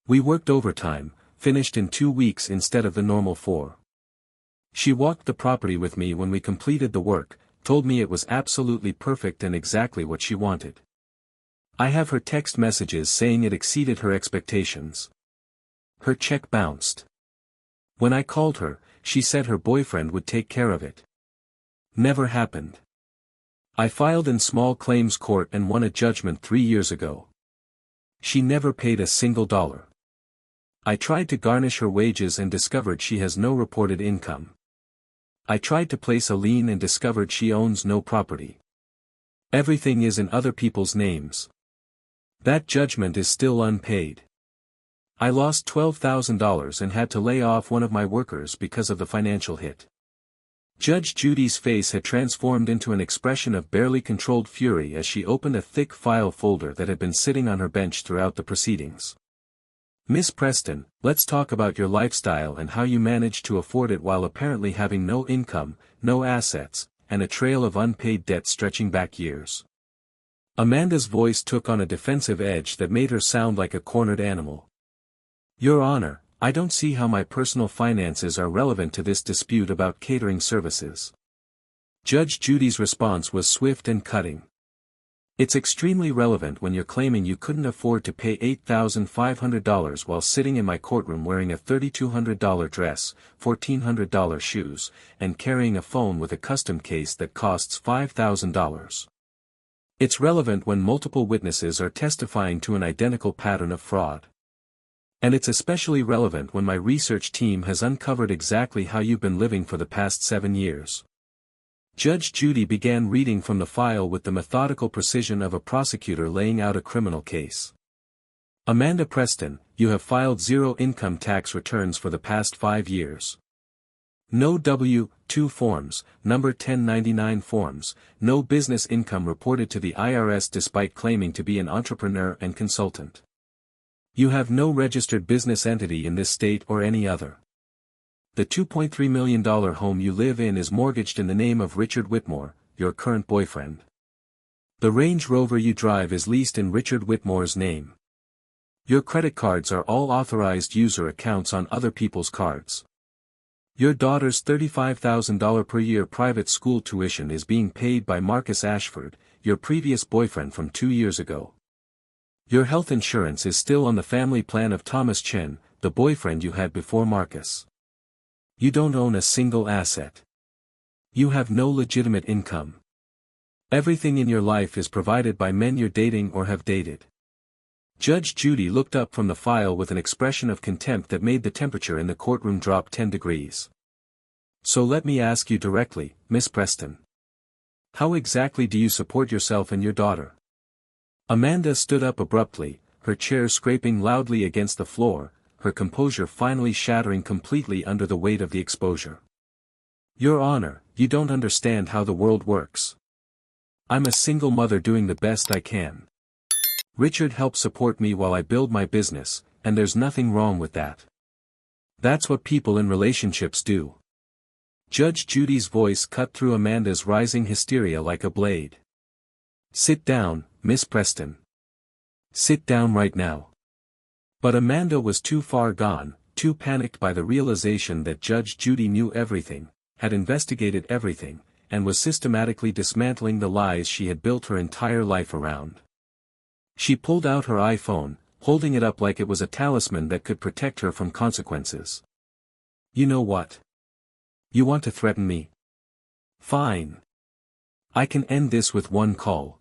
We worked overtime, finished in 2 weeks instead of the normal 4. She walked the property with me when we completed the work, told me it was absolutely perfect and exactly what she wanted. I have her text messages saying it exceeded her expectations. Her check bounced. When I called her, she said her boyfriend would take care of it. Never happened. I filed in small claims court and won a judgment 3 years ago. She never paid a single dollar. I tried to garnish her wages and discovered she has no reported income. I tried to place a lien and discovered she owns no property. Everything is in other people's names. That judgment is still unpaid. I lost $12,000 and had to lay off one of my workers because of the financial hit. Judge Judy's face had transformed into an expression of barely controlled fury as she opened a thick file folder that had been sitting on her bench throughout the proceedings. Miss Preston, let's talk about your lifestyle and how you managed to afford it while apparently having no income, no assets, and a trail of unpaid debt stretching back years. Amanda's voice took on a defensive edge that made her sound like a cornered animal. Your Honor, I don't see how my personal finances are relevant to this dispute about catering services. Judge Judy's response was swift and cutting. It's extremely relevant when you're claiming you couldn't afford to pay $8,500 while sitting in my courtroom wearing a $3,200 dress, $1,400 shoes, and carrying a phone with a custom case that costs $5,000. It's relevant when multiple witnesses are testifying to an identical pattern of fraud. And it's especially relevant when my research team has uncovered exactly how you've been living for the past 7 years. Judge Judy began reading from the file with the methodical precision of a prosecutor laying out a criminal case. Amanda Preston, you have filed 0 income tax returns for the past 5 years. No W-2 forms, number 1099 forms, no business income reported to the IRS despite claiming to be an entrepreneur and consultant. You have no registered business entity in this state or any other. The $2.3 million home you live in is mortgaged in the name of Richard Whitmore, your current boyfriend. The Range Rover you drive is leased in Richard Whitmore's name. Your credit cards are all authorized user accounts on other people's cards. Your daughter's $35,000 per year private school tuition is being paid by Marcus Ashford, your previous boyfriend from 2 years ago. Your health insurance is still on the family plan of Thomas Chen, the boyfriend you had before Marcus. You don't own a single asset. You have no legitimate income. Everything in your life is provided by men you're dating or have dated. Judge Judy looked up from the file with an expression of contempt that made the temperature in the courtroom drop 10 degrees. So let me ask you directly, Miss Preston. How exactly do you support yourself and your daughter? Amanda stood up abruptly, her chair scraping loudly against the floor, her composure finally shattering completely under the weight of the exposure. Your Honor, you don't understand how the world works. I'm a single mother doing the best I can. Richard helps support me while I build my business, and there's nothing wrong with that. That's what people in relationships do. Judge Judy's voice cut through Amanda's rising hysteria like a blade. "Sit down, Miss Preston. Sit down right now." But Amanda was too far gone, too panicked by the realization that Judge Judy knew everything, had investigated everything, and was systematically dismantling the lies she had built her entire life around. She pulled out her iPhone, holding it up like it was a talisman that could protect her from consequences. "You know what? You want to threaten me? Fine. I can end this with one call.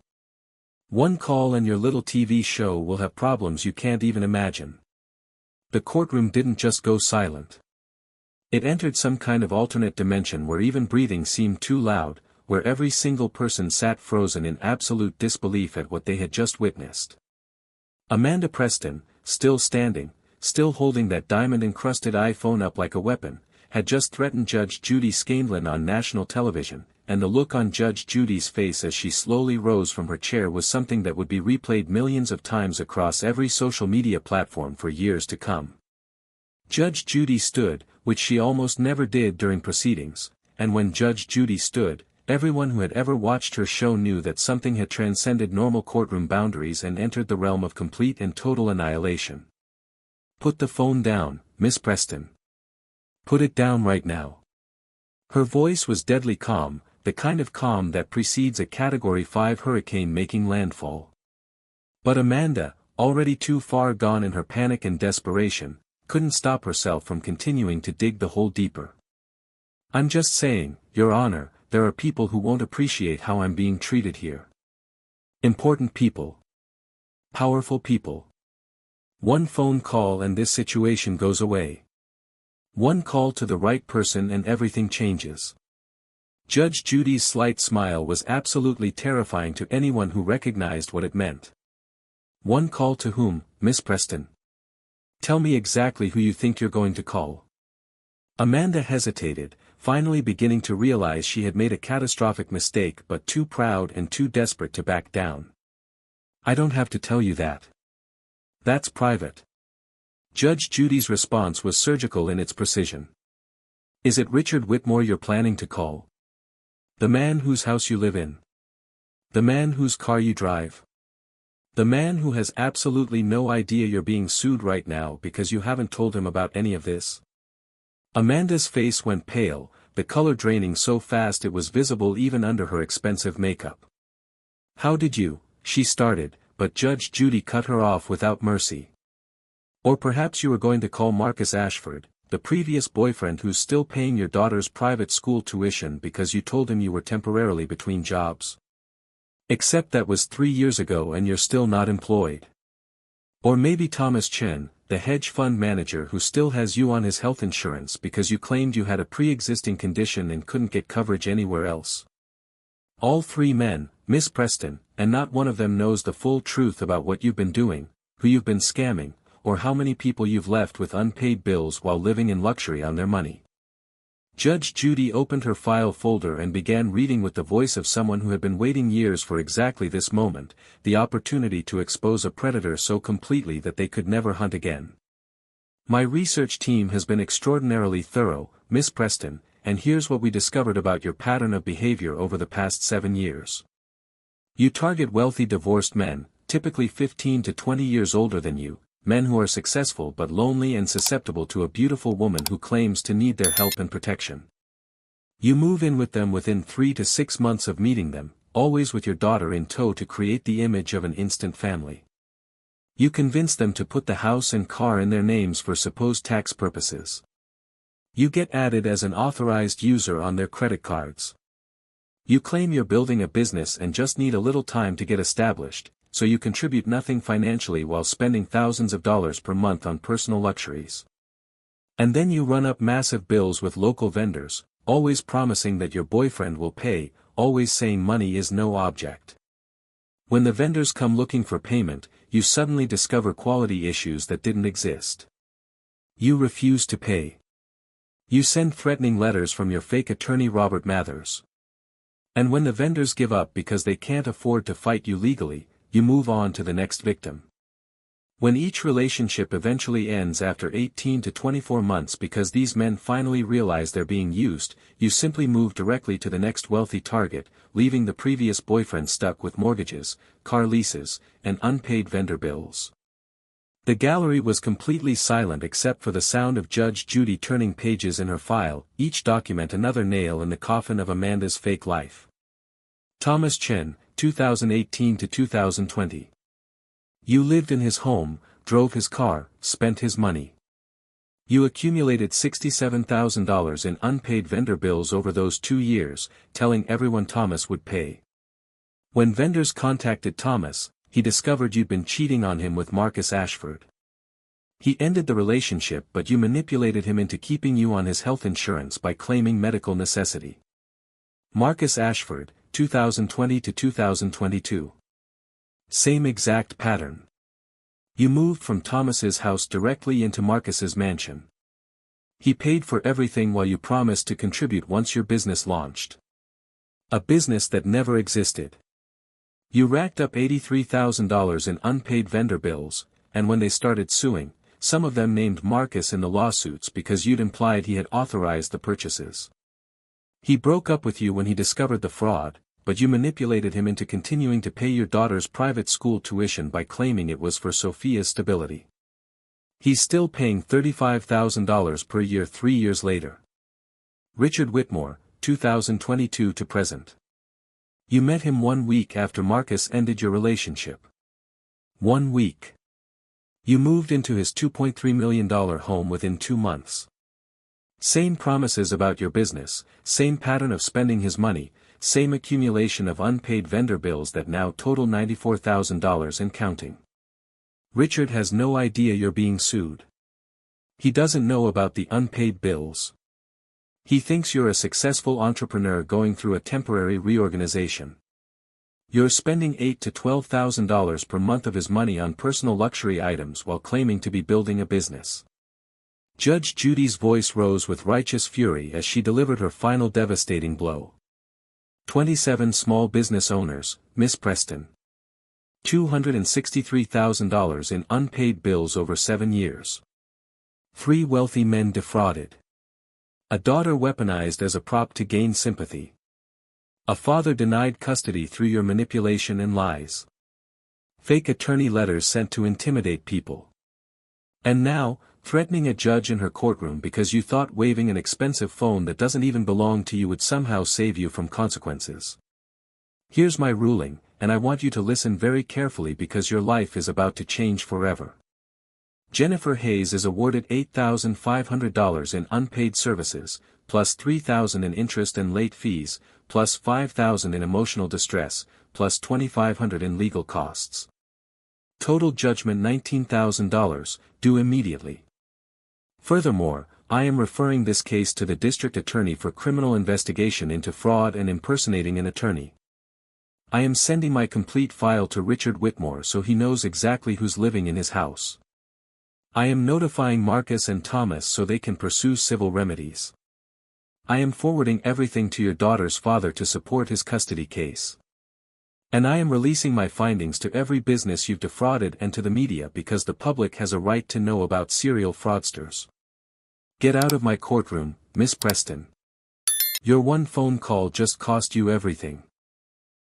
One call and your little TV show will have problems you can't even imagine." The courtroom didn't just go silent. It entered some kind of alternate dimension where even breathing seemed too loud, where every single person sat frozen in absolute disbelief at what they had just witnessed. Amanda Preston, still standing, still holding that diamond-encrusted iPhone up like a weapon, had just threatened Judge Judy Scanlon on national television, and the look on Judge Judy's face as she slowly rose from her chair was something that would be replayed millions of times across every social media platform for years to come. Judge Judy stood, which she almost never did during proceedings, and when Judge Judy stood, everyone who had ever watched her show knew that something had transcended normal courtroom boundaries and entered the realm of complete and total annihilation. "Put the phone down, Miss Preston. Put it down right now." Her voice was deadly calm, the kind of calm that precedes a Category 5 hurricane making landfall. But Amanda, already too far gone in her panic and desperation, couldn't stop herself from continuing to dig the hole deeper. "I'm just saying, Your Honor, there are people who won't appreciate how I'm being treated here. Important people. Powerful people. One phone call and this situation goes away. One call to the right person and everything changes." Judge Judy's slight smile was absolutely terrifying to anyone who recognized what it meant. "One call to whom, Miss Preston? Tell me exactly who you think you're going to call." Amanda hesitated, finally beginning to realize she had made a catastrophic mistake but too proud and too desperate to back down. "I don't have to tell you that. That's private." Judge Judy's response was surgical in its precision. "Is it Richard Whitmore you're planning to call? The man whose house you live in? The man whose car you drive? The man who has absolutely no idea you're being sued right now because you haven't told him about any of this?" Amanda's face went pale, the color draining so fast it was visible even under her expensive makeup. "How did you?" she started, but Judge Judy cut her off without mercy. "Or perhaps you were going to call Marcus Ashford, the previous boyfriend who's still paying your daughter's private school tuition because you told him you were temporarily between jobs. Except that was 3 years ago and you're still not employed. Or maybe Thomas Chen, the hedge fund manager who still has you on his health insurance because you claimed you had a pre-existing condition and couldn't get coverage anywhere else. All 3 men, Miss Preston, and not one of them knows the full truth about what you've been doing, who you've been scamming, or how many people you've left with unpaid bills while living in luxury on their money." Judge Judy opened her file folder and began reading with the voice of someone who had been waiting years for exactly this moment, the opportunity to expose a predator so completely that they could never hunt again. "My research team has been extraordinarily thorough, Miss Preston, and here's what we discovered about your pattern of behavior over the past 7 years. You target wealthy divorced men, typically 15 to 20 years older than you, men who are successful but lonely and susceptible to a beautiful woman who claims to need their help and protection. You move in with them within 3 to 6 months of meeting them, always with your daughter in tow to create the image of an instant family. You convince them to put the house and car in their names for supposed tax purposes. You get added as an authorized user on their credit cards. You claim you're building a business and just need a little time to get established, so you contribute nothing financially while spending thousands of dollars per month on personal luxuries. And then you run up massive bills with local vendors, always promising that your boyfriend will pay, always saying money is no object. When the vendors come looking for payment, you suddenly discover quality issues that didn't exist. You refuse to pay. You send threatening letters from your fake attorney Robert Mathers. And when the vendors give up because they can't afford to fight you legally, you move on to the next victim. When each relationship eventually ends after 18 to 24 months because these men finally realize they're being used, you simply move directly to the next wealthy target, leaving the previous boyfriend stuck with mortgages, car leases, and unpaid vendor bills. The gallery was completely silent except for the sound of Judge Judy turning pages in her file, each document another nail in the coffin of Amanda's fake life. Thomas Chen, 2018 to 2020. You lived in his home, drove his car, spent his money. You accumulated $67,000 in unpaid vendor bills over those 2 years, telling everyone Thomas would pay. When vendors contacted Thomas, he discovered you'd been cheating on him with Marcus Ashford. He ended the relationship, but you manipulated him into keeping you on his health insurance by claiming medical necessity. Marcus Ashford, 2020 to 2022. Same exact pattern. You moved from Thomas's house directly into Marcus's mansion. He paid for everything while you promised to contribute once your business launched. A business that never existed. You racked up $83,000 in unpaid vendor bills, and when they started suing, some of them named Marcus in the lawsuits because you'd implied he had authorized the purchases. He broke up with you when he discovered the fraud, but you manipulated him into continuing to pay your daughter's private school tuition by claiming it was for Sophia's stability. He's still paying $35,000 per year 3 years later. Richard Whitmore, 2022 to present. You met him 1 week after Marcus ended your relationship. 1 week. You moved into his $2.3 million home within 2 months. Same promises about your business, same pattern of spending his money, same accumulation of unpaid vendor bills that now total $94,000 and counting. Richard has no idea you're being sued. He doesn't know about the unpaid bills. He thinks you're a successful entrepreneur going through a temporary reorganization. You're spending $8,000 to $12,000 per month of his money on personal luxury items while claiming to be building a business. Judge Judy's voice rose with righteous fury as she delivered her final devastating blow. 27 small business owners, Miss Preston. $263,000 in unpaid bills over 7 years. 3 wealthy men defrauded. A daughter weaponized as a prop to gain sympathy. A father denied custody through your manipulation and lies. Fake attorney letters sent to intimidate people. And now, threatening a judge in her courtroom because you thought waving an expensive phone that doesn't even belong to you would somehow save you from consequences. Here's my ruling, and I want you to listen very carefully because your life is about to change forever. Jennifer Hayes is awarded $8,500 in unpaid services, plus $3,000 in interest and late fees, plus $5,000 in emotional distress, plus $2,500 in legal costs. Total judgment $19,000, due immediately. Furthermore, I am referring this case to the district attorney for criminal investigation into fraud and impersonating an attorney. I am sending my complete file to Richard Whitmore so he knows exactly who's living in his house. I am notifying Marcus and Thomas so they can pursue civil remedies. I am forwarding everything to your daughter's father to support his custody case. And I am releasing my findings to every business you've defrauded and to the media because the public has a right to know about serial fraudsters. Get out of my courtroom, Miss Preston. Your one phone call just cost you everything.